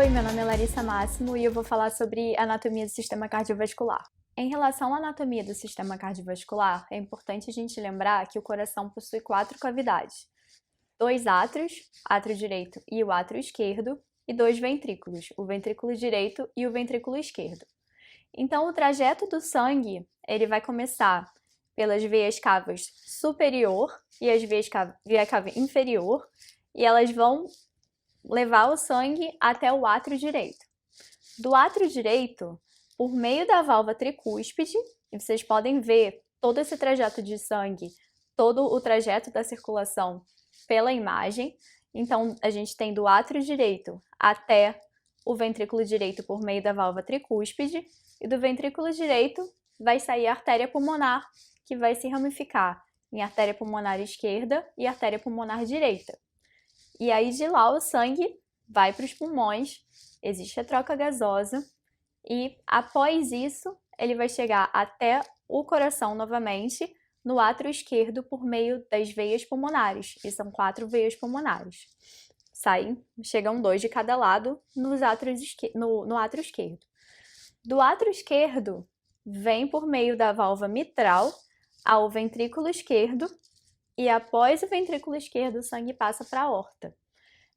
Oi, meu nome é Larissa Máximo e eu vou falar sobre anatomia do sistema cardiovascular. Em relação à anatomia do sistema cardiovascular, é importante a gente lembrar que o coração possui 4 cavidades: 2 átrios, átrio direito e o átrio esquerdo, e 2 ventrículos, o ventrículo direito e o ventrículo esquerdo. Então, o trajeto do sangue, ele vai começar pelas veias cavas superior e as veias cava inferior, e elas vão levar o sangue até o átrio direito. Do átrio direito, por meio da válvula tricúspide, e vocês podem ver todo esse trajeto de sangue, todo o trajeto da circulação pela imagem. Então, a gente tem do átrio direito até o ventrículo direito por meio da válvula tricúspide, e do ventrículo direito vai sair a artéria pulmonar, que vai se ramificar em artéria pulmonar esquerda e artéria pulmonar direita. E aí de lá o sangue vai para os pulmões, existe a troca gasosa e após isso ele vai chegar até o coração novamente no átrio esquerdo por meio das veias pulmonares, e são 4 veias pulmonares. Chegam 2 de cada lado no átrio esquerdo. Do átrio esquerdo vem por meio da válvula mitral ao ventrículo esquerdo, e após o ventrículo esquerdo, o sangue passa para a aorta.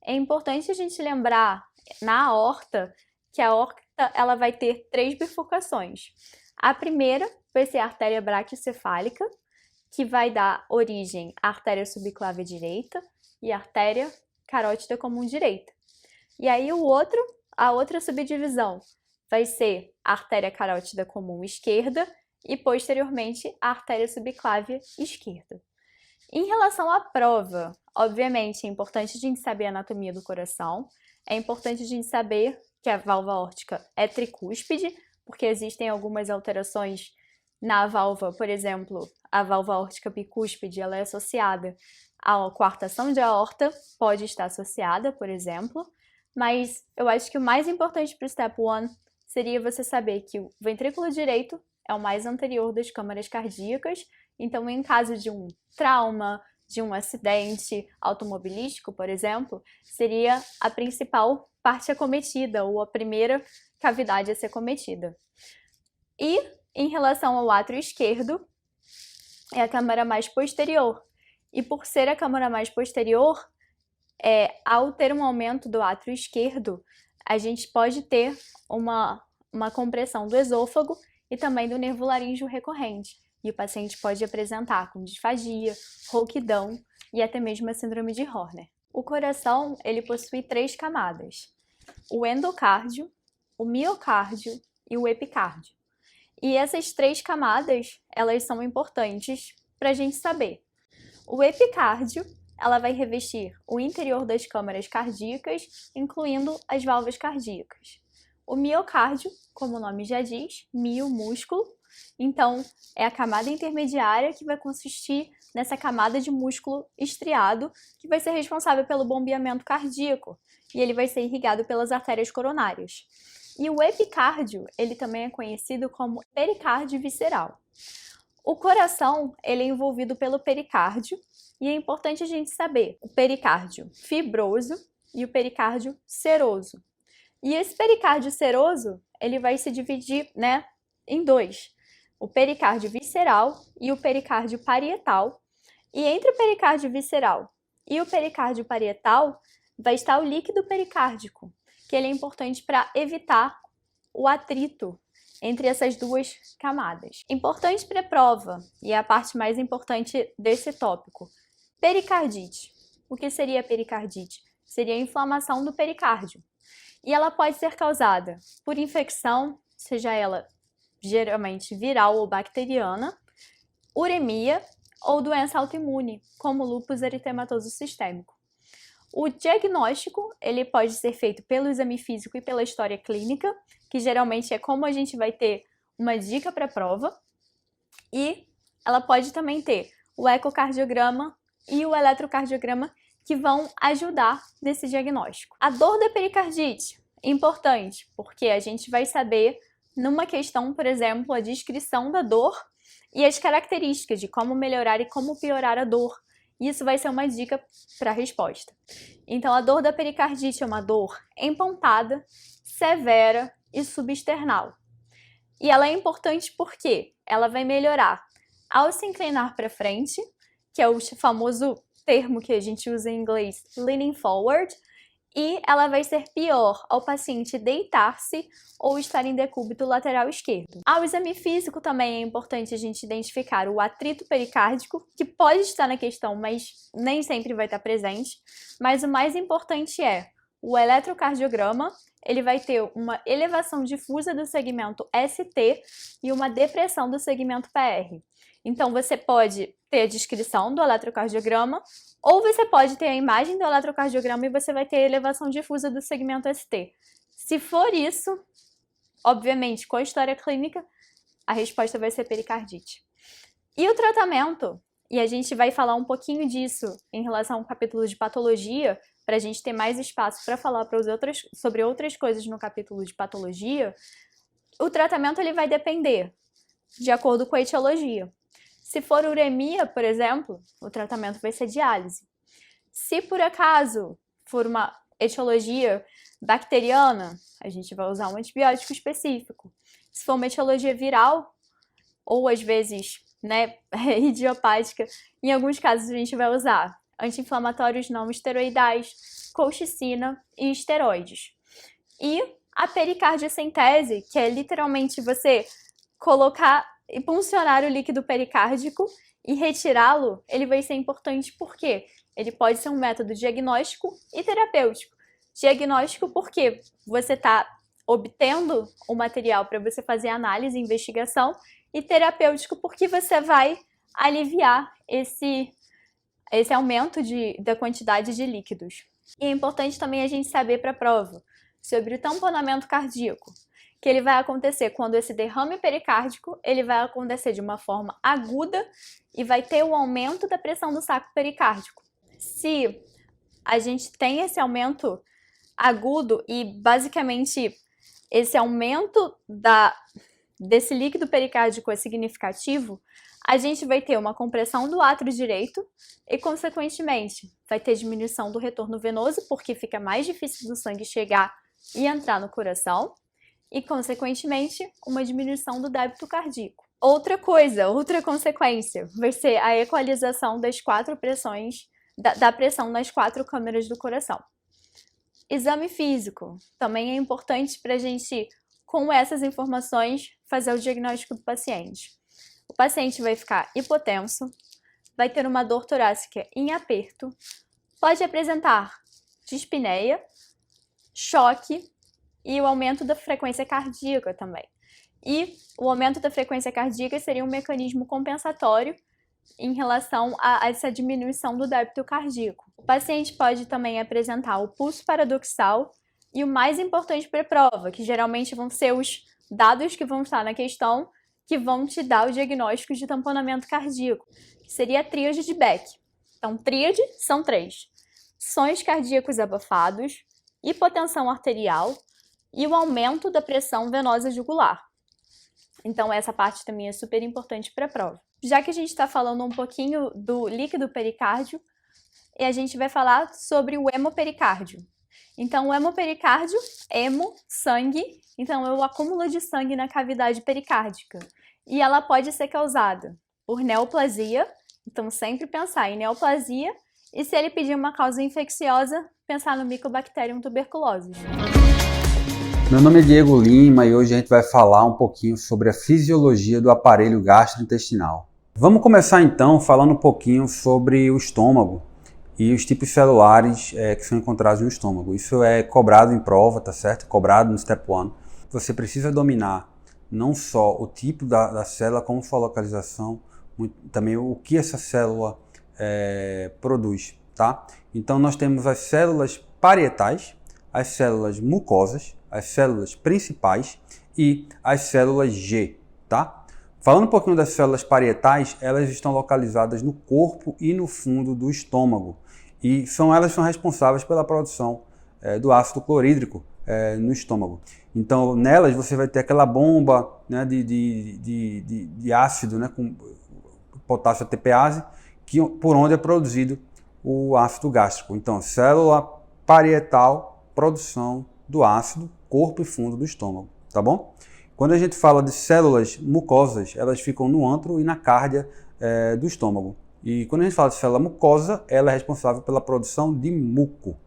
É importante a gente lembrar, na aorta, que a aorta ela vai ter 3 bifurcações. A primeira vai ser a artéria braquiocefálica, que vai dar origem à artéria subclávia direita e à artéria carótida comum direita. E aí a outra subdivisão vai ser a artéria carótida comum esquerda e, posteriormente, a artéria subclávia esquerda. Em relação à prova, obviamente é importante a gente saber a anatomia do coração, é importante a gente saber que a válvula aórtica é tricúspide, porque existem algumas alterações na válvula, por exemplo, a válvula aórtica bicúspide, ela é associada à coartação de aorta, pode estar associada, por exemplo, mas eu acho que o mais importante para o Step 1 seria você saber que o ventrículo direito é o mais anterior das câmaras cardíacas. Então, em caso de um trauma, de um acidente automobilístico, por exemplo, seria a principal parte acometida, ou a primeira cavidade a ser acometida. E, em relação ao átrio esquerdo, é a câmara mais posterior. E por ser a câmara mais posterior, ao ter um aumento do átrio esquerdo, a gente pode ter uma compressão do esôfago e também do nervo laríngeo recorrente. E o paciente pode apresentar com disfagia, rouquidão e até mesmo a síndrome de Horner. O coração, ele possui 3 camadas: o endocárdio, o miocárdio e o epicárdio. E essas 3 camadas, elas são importantes para a gente saber. O epicárdio, ela vai revestir o interior das câmaras cardíacas, incluindo as válvulas cardíacas. O miocárdio, como o nome já diz, mio, músculo, então é a camada intermediária que vai consistir nessa camada de músculo estriado, que vai ser responsável pelo bombeamento cardíaco, e ele vai ser irrigado pelas artérias coronárias. E o epicárdio, ele também é conhecido como pericárdio visceral. O coração, ele é envolvido pelo pericárdio, e é importante a gente saber o pericárdio fibroso e o pericárdio seroso. E esse pericárdio seroso, ele vai se dividir, em 2. O pericárdio visceral e o pericárdio parietal. E entre o pericárdio visceral e o pericárdio parietal vai estar o líquido pericárdico, que ele é importante para evitar o atrito entre essas 2 camadas. Importante para a prova, e é a parte mais importante desse tópico: pericardite. O que seria a pericardite? Seria a inflamação do pericárdio. E ela pode ser causada por infecção, seja ela geralmente viral ou bacteriana, uremia ou doença autoimune, como lúpus eritematoso sistêmico. O diagnóstico, ele pode ser feito pelo exame físico e pela história clínica, que geralmente é como a gente vai ter uma dica para a prova, e ela pode também ter o ecocardiograma e o eletrocardiograma, que vão ajudar nesse diagnóstico. A dor da pericardite é importante, porque a gente vai saber, numa questão, por exemplo, a descrição da dor e as características de como melhorar e como piorar a dor. Isso vai ser uma dica para a resposta. Então, a dor da pericardite é uma dor empontada, severa e subesternal. E ela é importante porque ela vai melhorar ao se inclinar para frente, que é o famoso termo que a gente usa em inglês, leaning forward, e ela vai ser pior ao paciente deitar-se ou estar em decúbito lateral esquerdo. Ao exame físico também é importante a gente identificar o atrito pericárdico, que pode estar na questão, mas nem sempre vai estar presente. Mas o mais importante é o eletrocardiograma, ele vai ter uma elevação difusa do segmento ST e uma depressão do segmento PR. Então, você pode ter a descrição do eletrocardiograma, ou você pode ter a imagem do eletrocardiograma e você vai ter a elevação difusa do segmento ST. Se for isso, obviamente, com a história clínica, a resposta vai ser pericardite. E o tratamento, e a gente vai falar um pouquinho disso em relação ao capítulo de patologia, para a gente ter mais espaço para falar sobre outras coisas no capítulo de patologia, o tratamento ele vai depender de acordo com a etiologia. Se for uremia, por exemplo, o tratamento vai ser diálise. Se por acaso for uma etiologia bacteriana, a gente vai usar um antibiótico específico. Se for uma etiologia viral, ou às vezes, idiopática, em alguns casos a gente vai usar anti-inflamatórios não esteroidais, colchicina e esteroides. E a pericardiocentese, que é literalmente você colocar e puncionar o líquido pericárdico e retirá-lo, ele vai ser importante porque ele pode ser um método diagnóstico e terapêutico. Diagnóstico porque você está obtendo o material para você fazer análise e investigação, e terapêutico porque você vai aliviar esse aumento da quantidade de líquidos. E é importante também a gente saber para a prova sobre o tamponamento cardíaco, que ele vai acontecer quando esse derrame pericárdico ele vai acontecer de uma forma aguda e vai ter o aumento da pressão do saco pericárdico. Se a gente tem esse aumento agudo e basicamente esse aumento desse líquido pericárdico é significativo, a gente vai ter uma compressão do átrio direito e, consequentemente, vai ter diminuição do retorno venoso, porque fica mais difícil do sangue chegar e entrar no coração, e, consequentemente, uma diminuição do débito cardíaco. Outra consequência, vai ser a equalização das 4 pressões, da pressão nas 4 câmeras do coração. Exame físico, também é importante para a gente, com essas informações, fazer o diagnóstico do paciente. O paciente vai ficar hipotenso, vai ter uma dor torácica em aperto, pode apresentar dispneia, choque, e o aumento da frequência cardíaca também. E o aumento da frequência cardíaca seria um mecanismo compensatório em relação a essa diminuição do débito cardíaco. O paciente pode também apresentar o pulso paradoxal e o mais importante para a prova, que geralmente vão ser os dados que vão estar na questão, que vão te dar o diagnóstico de tamponamento cardíaco, que seria a tríade de Beck. Então, tríade são 3. Sons cardíacos abafados, hipotensão arterial, e o aumento da pressão venosa jugular. Então, essa parte também é super importante para a prova. Já que a gente está falando um pouquinho do líquido pericárdio, e a gente vai falar sobre o hemopericárdio. Então, o hemopericárdio, hemo, sangue, então é o acúmulo de sangue na cavidade pericárdica. E ela pode ser causada por neoplasia, então sempre pensar em neoplasia, e se ele pedir uma causa infecciosa, pensar no Mycobacterium tuberculosis. Meu nome é Diego Lima e hoje a gente vai falar um pouquinho sobre a fisiologia do aparelho gastrointestinal. Vamos começar então falando um pouquinho sobre o estômago e os tipos celulares que são encontrados no estômago. Isso é cobrado em prova, tá certo? Cobrado no Step 1. Você precisa dominar não só o tipo da célula, como sua localização, também o que essa célula produz, tá? Então nós temos as células parietais, as células mucosas, as células principais e as células G, tá? Falando um pouquinho das células parietais, elas estão localizadas no corpo e no fundo do estômago e elas são responsáveis pela produção do ácido clorídrico no estômago. Então, nelas você vai ter aquela bomba, né, de ácido, né, com potássio ATPase, por onde é produzido o ácido gástrico. Então, célula parietal, produção do ácido, corpo e fundo do estômago, tá bom? Quando a gente fala de células mucosas, elas ficam no antro e na cárdia do estômago. E quando a gente fala de célula mucosa, ela é responsável pela produção de muco.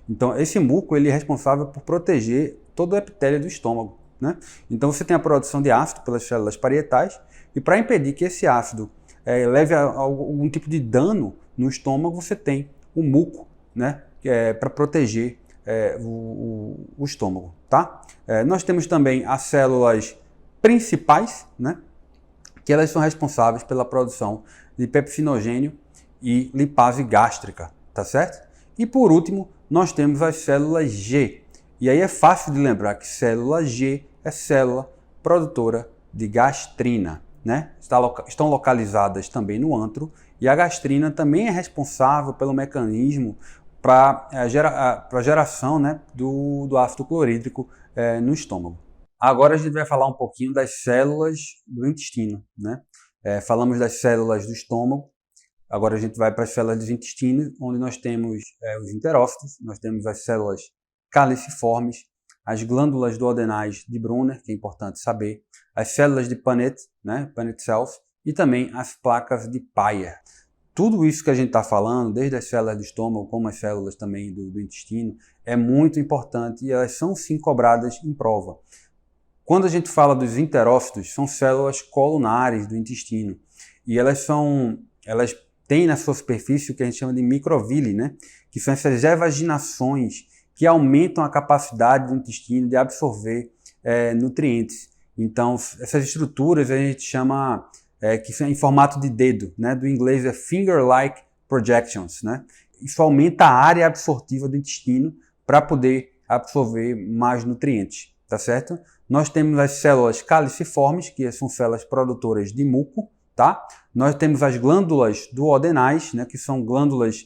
Então, esse muco ele é responsável por proteger todo o epitélio do estômago, né? Então, você tem a produção de ácido pelas células parietais, e para impedir que esse ácido leve a algum tipo de dano no estômago, você tem o muco, né? Para proteger o estômago, tá? Nós temos também as células principais, né? Que elas são responsáveis pela produção de pepsinogênio e lipase gástrica, tá certo? E por último, nós temos as células G. E aí é fácil de lembrar que célula G é célula produtora de gastrina, né? Estão localizadas também no antro, e a gastrina também é responsável pelo mecanismo para a geração, né, do ácido clorídrico no estômago. Agora a gente vai falar um pouquinho das células do intestino, né? Falamos das células do estômago, agora a gente vai para as células do intestino, onde nós temos os enterócitos, nós temos as células caliciformes, as glândulas duodenais de Brunner, que é importante saber, as células de Paneth, né, Paneth cells, e também as placas de Peyer. Tudo isso que a gente está falando, desde as células do estômago, como as células também do intestino, é muito importante e elas são sim cobradas em prova. Quando a gente fala dos enterócitos, são células colunares do intestino e elas têm na sua superfície o que a gente chama de microvilli, né? Que são essas evaginações que aumentam a capacidade do intestino de absorver nutrientes. Então, essas estruturas a gente chama que são em formato de dedo, né? Do inglês é finger-like projections, né? Isso aumenta a área absortiva do intestino para poder absorver mais nutrientes, tá certo? Nós temos as células caliciformes, que são células produtoras de muco, tá? Nós temos as glândulas duodenais, né? Que são glândulas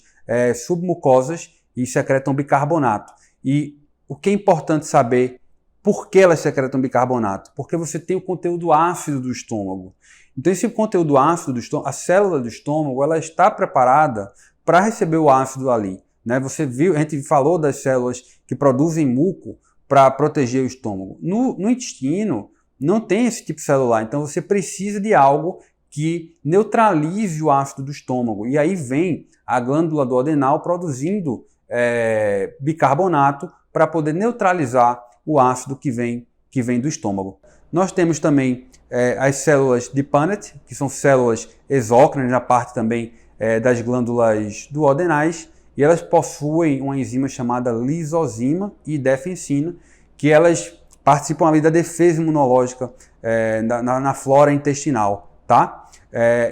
submucosas e secretam bicarbonato. E o que é importante saber, por que elas secretam bicarbonato? Porque você tem o conteúdo ácido do estômago. Então, esse conteúdo ácido do estômago, a célula do estômago, ela está preparada para receber o ácido ali, né? Você viu, a gente falou das células que produzem muco para proteger o estômago. No intestino, não tem esse tipo celular, então você precisa de algo que neutralize o ácido do estômago. E aí vem a glândula duodenal produzindo bicarbonato para poder neutralizar o ácido que vem do estômago. Nós temos também as células de Paneth, que são células exócrinas na parte também das glândulas duodenais, e elas possuem uma enzima chamada lisozima e defensina, que elas participam ali da defesa imunológica na flora intestinal, tá?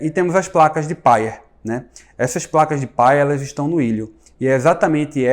E temos as placas de Peyer, né? Essas placas de Peyer, elas estão no ilho, e é exatamente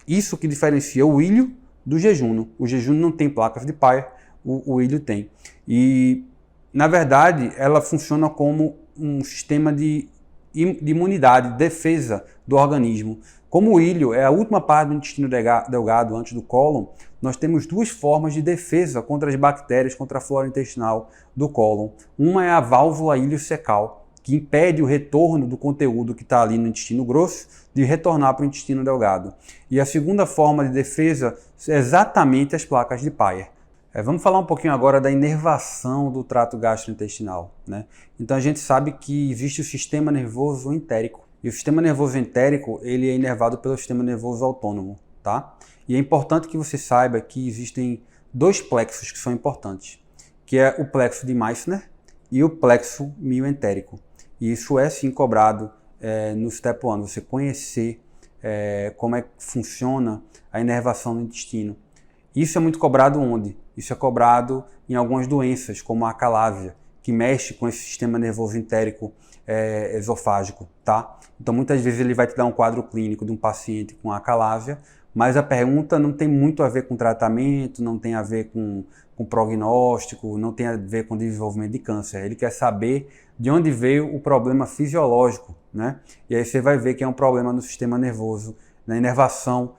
isso que diferencia o ilho do jejum. O jejum não tem placas de Peyer, o ilho tem. E, na verdade, ela funciona como um sistema de imunidade, de defesa do organismo. Como o ilho é a última parte do intestino delgado antes do cólon, nós temos duas formas de defesa contra as bactérias, contra a flora intestinal do cólon. Uma é a válvula iliocecal, que impede o retorno do conteúdo que está ali no intestino grosso de retornar para o intestino delgado. E a segunda forma de defesa é exatamente as placas de Peyer. Vamos falar um pouquinho agora da inervação do trato gastrointestinal, né? Então a gente sabe que existe o sistema nervoso entérico. E o sistema nervoso entérico, ele é inervado pelo sistema nervoso autônomo, tá? E é importante que você saiba que existem dois plexos que são importantes, que é o plexo de Meissner e o plexo mioentérico. E isso é sim cobrado no Step 1, você conhecer como é que funciona a inervação do intestino. Isso é muito cobrado onde? Isso é cobrado em algumas doenças, como a acalásia, que mexe com esse sistema nervoso entérico esofágico, tá? Então, muitas vezes ele vai te dar um quadro clínico de um paciente com acalásia, mas a pergunta não tem muito a ver com tratamento, não tem a ver com prognóstico, não tem a ver com desenvolvimento de câncer. Ele quer saber de onde veio o problema fisiológico, né? E aí você vai ver que é um problema no sistema nervoso, na inervação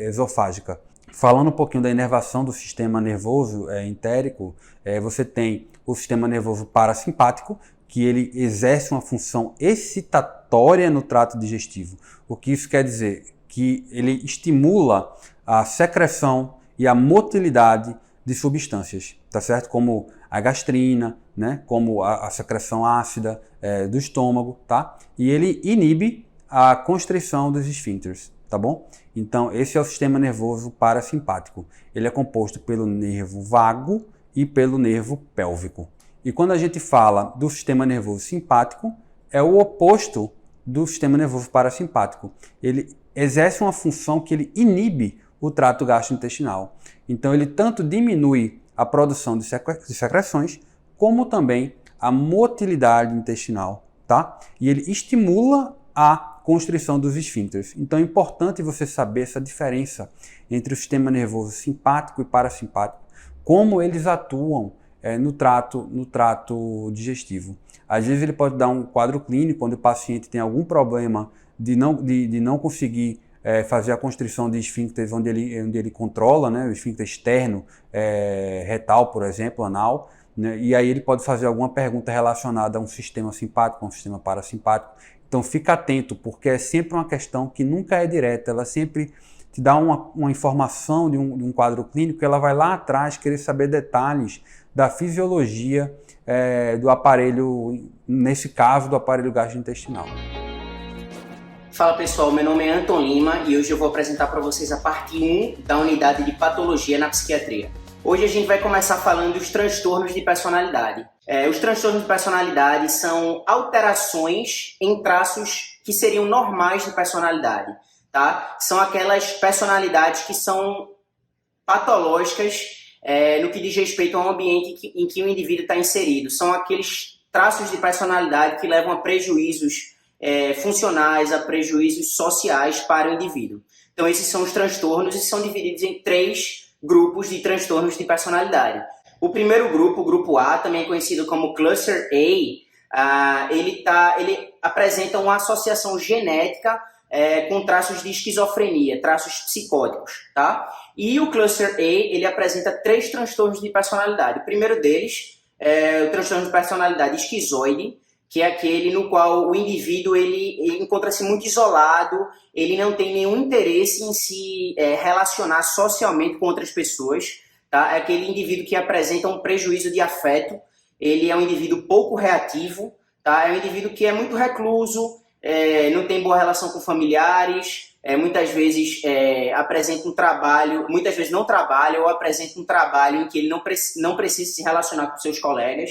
esofágica. Falando um pouquinho da inervação do sistema nervoso entérico, você tem o sistema nervoso parasimpático, que ele exerce uma função excitatória no trato digestivo. O que isso quer dizer? Que ele estimula a secreção e a motilidade de substâncias, tá certo? Como a gastrina, né? Como a secreção ácida do estômago, tá? E ele inibe a constrição dos esfíncteres, tá bom? Então, esse é o sistema nervoso parasimpático. Ele é composto pelo nervo vago e pelo nervo pélvico. E quando a gente fala do sistema nervoso simpático, é o oposto do sistema nervoso parasimpático. Ele exerce uma função que ele inibe o trato gastrointestinal. Então, ele tanto diminui a produção de secreções, como também a motilidade intestinal, tá? E ele estimula a constrição dos esfíncteres. Então, é importante você saber essa diferença entre o sistema nervoso simpático e parasimpático, como eles atuam no trato digestivo. Às vezes ele pode dar um quadro clínico onde o paciente tem algum problema de não conseguir fazer a constrição de esfíncteres onde ele controla, né, o esfíncter externo, retal, por exemplo, anal, né, e aí ele pode fazer alguma pergunta relacionada a um sistema simpático, a um sistema parasimpático. Então fica atento, porque é sempre uma questão que nunca é direta, ela sempre te dá uma informação de um quadro clínico, ela vai lá atrás querer saber detalhes da fisiologia do aparelho, nesse caso do aparelho gastrointestinal. Fala pessoal, meu nome é Anton Lima e hoje eu vou apresentar para vocês a parte 1 da unidade de patologia na psiquiatria. Hoje a gente vai começar falando dos transtornos de personalidade. Os transtornos de personalidade são alterações em traços que seriam normais de personalidade, tá? São aquelas personalidades que são patológicas no que diz respeito ao ambiente em que o indivíduo está inserido. São aqueles traços de personalidade que levam a prejuízos funcionais, a prejuízos sociais para o indivíduo. Então esses são os transtornos e são divididos em 3 grupos de transtornos de personalidade. O primeiro grupo, o grupo A, também conhecido como Cluster A, ele apresenta uma associação genética com traços de esquizofrenia, traços psicóticos, tá? E o Cluster A, ele apresenta 3 transtornos de personalidade. O primeiro deles é o transtorno de personalidade esquizoide, que é aquele no qual o indivíduo ele encontra-se muito isolado, ele não tem nenhum interesse em se relacionar socialmente com outras pessoas, tá? É aquele indivíduo que apresenta um prejuízo de afeto, ele é um indivíduo pouco reativo, tá? É um indivíduo que é muito recluso, não tem boa relação com familiares, muitas vezes apresenta um trabalho, muitas vezes não trabalha ou apresenta um trabalho em que ele não precisa se relacionar com seus colegas.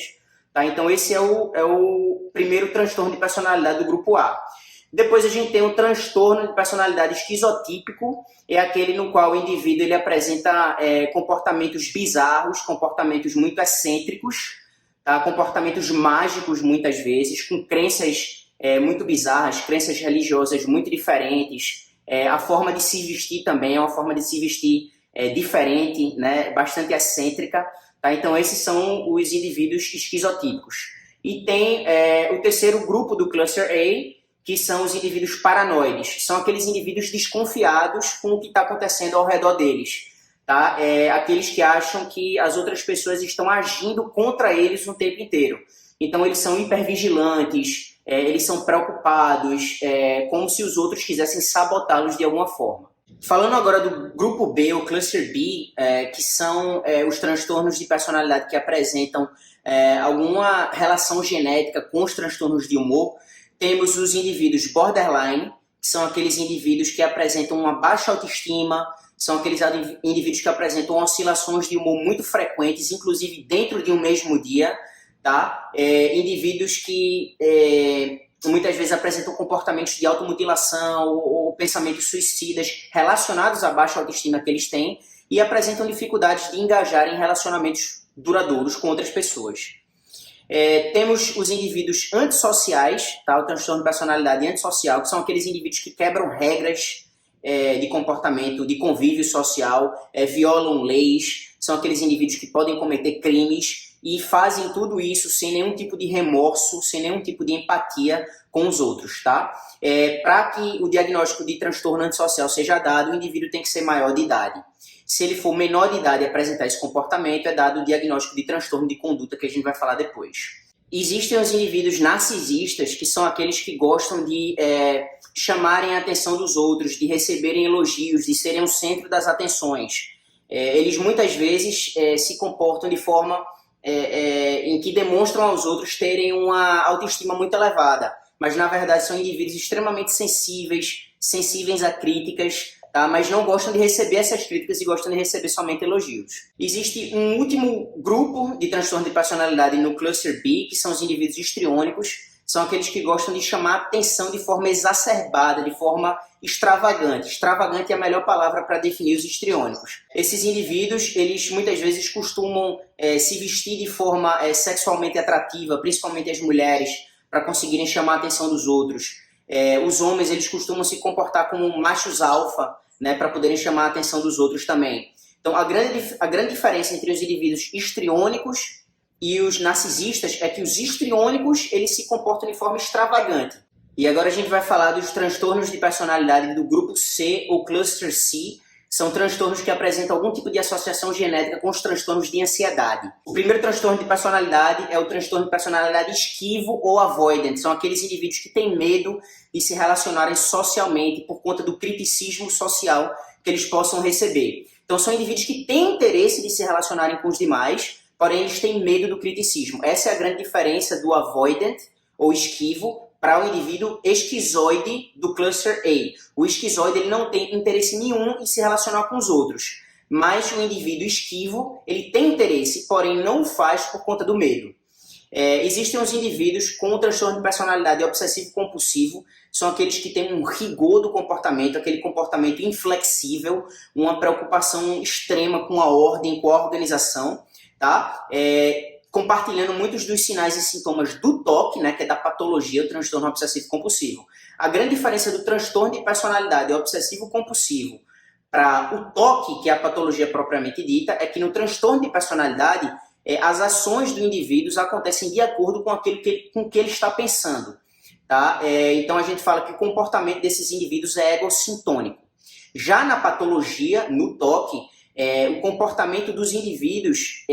Tá? Então esse é o primeiro transtorno de personalidade do grupo A. Depois a gente tem um transtorno de personalidade esquizotípico, é aquele no qual o indivíduo ele apresenta comportamentos bizarros, comportamentos muito excêntricos, tá? Comportamentos mágicos muitas vezes, com crenças muito bizarras, crenças religiosas muito diferentes. A forma de se vestir também é uma forma de se vestir diferente, né? Bastante excêntrica. Tá? Então esses são os indivíduos esquizotípicos. E tem o terceiro grupo do Cluster A, que são os indivíduos paranoides. São aqueles indivíduos desconfiados com o que está acontecendo ao redor deles. Tá? Aqueles que acham que as outras pessoas estão agindo contra eles o tempo inteiro. Então eles são hipervigilantes, eles são preocupados, como se os outros quisessem sabotá-los de alguma forma. Falando agora do grupo B, o Cluster B, que são os transtornos de personalidade que apresentam alguma relação genética com os transtornos de humor, temos os indivíduos borderline, que são aqueles indivíduos que apresentam uma baixa autoestima, são aqueles indivíduos que apresentam oscilações de humor muito frequentes, inclusive dentro de um mesmo dia, tá? Indivíduos que muitas vezes apresentam comportamentos de automutilação ou pensamentos suicidas relacionados à baixa autoestima que eles têm e apresentam dificuldades de engajar em relacionamentos duradouros com outras pessoas. Temos os indivíduos antissociais, tá? O transtorno de personalidade antissocial, que são aqueles indivíduos que quebram regras de comportamento, de convívio social, violam leis, são aqueles indivíduos que podem cometer crimes e fazem tudo isso sem nenhum tipo de remorso, sem nenhum tipo de empatia com os outros, tá? Para que o diagnóstico de transtorno antissocial seja dado, o indivíduo tem que ser maior de idade. Se ele for menor de idade e apresentar esse comportamento, é dado o diagnóstico de transtorno de conduta, que a gente vai falar depois. Existem os indivíduos narcisistas, que são aqueles que gostam de chamarem a atenção dos outros, de receberem elogios, de serem o centro das atenções. Eles muitas vezes se comportam de forma em que demonstram aos outros terem uma autoestima muito elevada, mas na verdade são indivíduos extremamente sensíveis a críticas, tá? Mas não gostam de receber essas críticas e gostam de receber somente elogios. Existe um último grupo de transtorno de personalidade no cluster B, que são os indivíduos histriônicos. São aqueles que gostam de chamar a atenção de forma exacerbada, de forma extravagante. Extravagante é a melhor palavra para definir os histriônicos. Esses indivíduos, eles muitas vezes costumam se vestir de forma sexualmente atrativa, principalmente as mulheres, para conseguirem chamar a atenção dos outros. Os homens, eles costumam se comportar como machos alfa, né, para poderem chamar a atenção dos outros também. Então, a grande diferença entre os indivíduos histriônicos e os narcisistas é que os histriônicos, eles se comportam de forma extravagante. E agora a gente vai falar dos transtornos de personalidade do grupo C ou cluster C. São transtornos que apresentam algum tipo de associação genética com os transtornos de ansiedade. O primeiro transtorno de personalidade é o transtorno de personalidade esquivo ou avoidant. São aqueles indivíduos que têm medo de se relacionarem socialmente por conta do criticismo social que eles possam receber. Então são indivíduos que têm interesse de se relacionarem com os demais, porém eles têm medo do criticismo. Essa é a grande diferença do avoidant ou esquivo para o indivíduo esquizoide do cluster A. O esquizoide, ele não tem interesse nenhum em se relacionar com os outros, mas o indivíduo esquivo, ele tem interesse, porém não faz por conta do medo. Existem os indivíduos com o transtorno de personalidade obsessivo-compulsivo, são aqueles que têm um rigor do comportamento, aquele comportamento inflexível, uma preocupação extrema com a ordem, com a organização, tá? Compartilhando muitos dos sinais e sintomas do TOC, né, que é da patologia, o transtorno obsessivo-compulsivo. A grande diferença do transtorno de personalidade obsessivo-compulsivo para o TOC, que é a patologia propriamente dita, é que no transtorno de personalidade, as ações do indivíduo acontecem de acordo com aquilo com que ele está pensando. Tá? Então a gente fala que o comportamento desses indivíduos é egossintônico. Já na patologia, no TOC, o comportamento dos indivíduos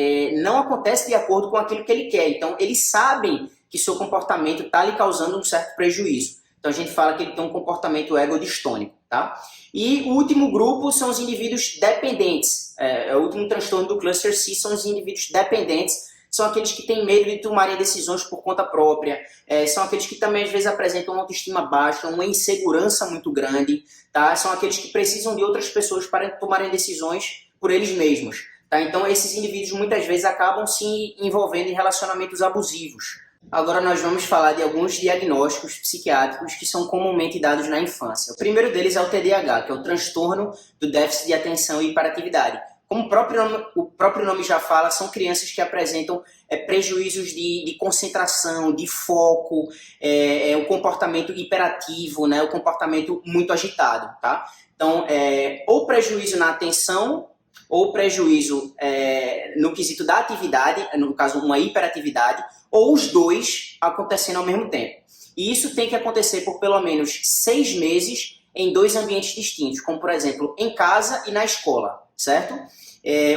não acontece de acordo com aquilo que ele quer. Então, eles sabem que seu comportamento está lhe causando um certo prejuízo. Então, a gente fala que ele tem um comportamento egodistônico. Tá? E o último grupo são os indivíduos dependentes. O último transtorno do cluster C são os indivíduos dependentes. São aqueles que têm medo de tomarem decisões por conta própria. São aqueles que também, às vezes, apresentam uma autoestima baixa, uma insegurança muito grande. Tá? São aqueles que precisam de outras pessoas para tomarem decisões por eles mesmos. Tá? Então, esses indivíduos muitas vezes acabam se envolvendo em relacionamentos abusivos. Agora nós vamos falar de alguns diagnósticos psiquiátricos que são comumente dados na infância. O primeiro deles é o TDAH, que é o transtorno do déficit de atenção e hiperatividade. Como o próprio nome já fala, são crianças que apresentam prejuízos de concentração, de foco, o comportamento hiperativo, né, o comportamento muito agitado. Tá? Então, ou prejuízo na atenção, ou prejuízo no quesito da atividade, no caso uma hiperatividade, ou os dois acontecendo ao mesmo tempo. E isso tem que acontecer por pelo menos 6 meses em 2 ambientes distintos, como por exemplo em casa e na escola, certo?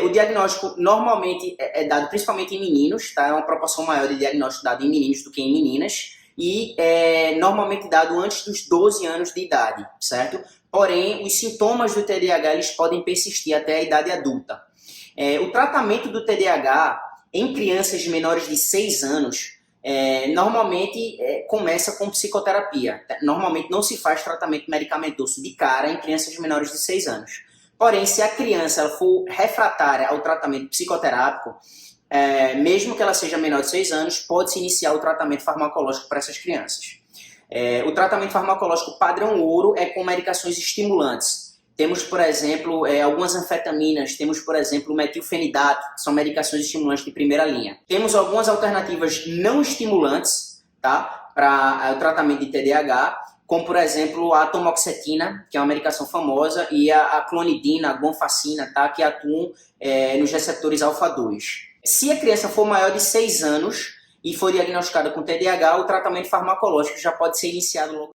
O diagnóstico normalmente é dado principalmente em meninos, tá? É uma proporção maior de diagnóstico dado em meninos do que em meninas, e é normalmente dado antes dos 12 anos de idade, certo? Porém, os sintomas do TDAH eles podem persistir até a idade adulta. O tratamento do TDAH em crianças menores de 6 anos normalmente começa com psicoterapia. Normalmente não se faz tratamento medicamentoso de cara em crianças menores de 6 anos. Porém, se a criança ela for refratária ao tratamento psicoterápico, mesmo que ela seja menor de 6 anos, pode-se iniciar o tratamento farmacológico para essas crianças. O tratamento farmacológico padrão ouro é com medicações estimulantes. Temos, por exemplo, algumas anfetaminas, temos, por exemplo, o metilfenidato, que são medicações estimulantes de primeira linha. Temos algumas alternativas não estimulantes, tá, para o tratamento de TDAH, como, por exemplo, a atomoxetina, que é uma medicação famosa, e a clonidina, a gonfacina, tá, que atuam nos receptores alfa-2. Se a criança for maior de 6 anos e for diagnosticada com TDAH, o tratamento farmacológico já pode ser iniciado logo.